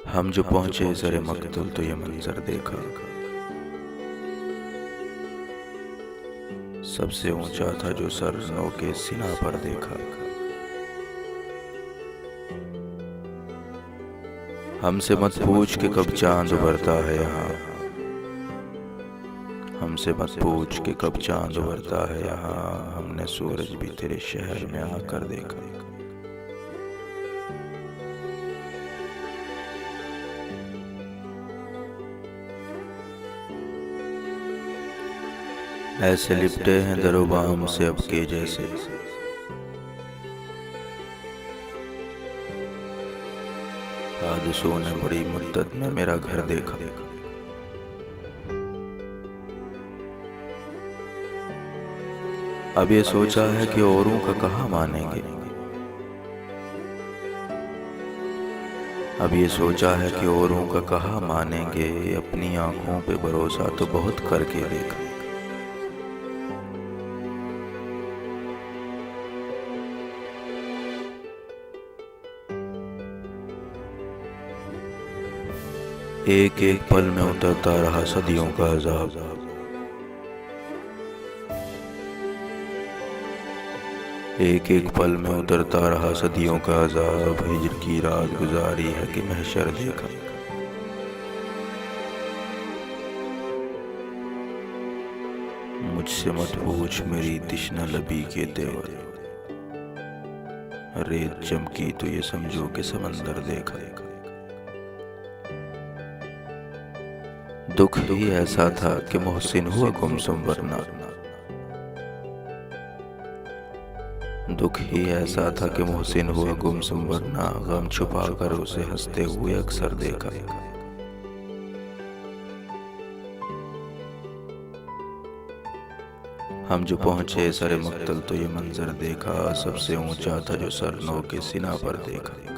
हम जो पहुंचे सरे मकतल तो ये मंजर देखा। सबसे ऊंचा था जो सर नौ के सीना पर देखा। हमसे मत पूछ के कब चांद उभरता है यहाँ। हमसे मत पूछ के कब चांद उभरता है यहाँ। हमने सूरज भी तेरे शहर में आकर देखा। ऐसे लिपटे हैं दरोबाम से अब के जैसे। हादसों ने बड़ी मुद्दत में मेरा घर देखा। अब ये सोचा है कि औरों का कहाँ मानेंगे। अब ये सोचा है कि औरों का कहाँ मानेंगे। अपनी आंखों पे भरोसा तो बहुत करके देखा। एक एक पल में उतरता रहा सदियों का अज़ाब। एक एक पल में उतरता रहा सदियों का अज़ाब। हिज्र की रात गुजारी है कि महशर देखा। मुझसे मत पूछ मेरी तिश्ना लबी के तेवर। रेत चमकी तो ये समझो कि समंदर देखा। दुख ही ऐसा था कि मोहसिन हुआ गुमसुम वरना। दुख ही ऐसा था कि मोहसिन हुआ गुमसुम वरना। गम छुपा कर उसे हंसते हुए अक्सर देखा। हम जो पहुंचे सरे मकतल तो ये मंजर देखा। सबसे ऊंचा था जो सर नौ के सीना पर देखा।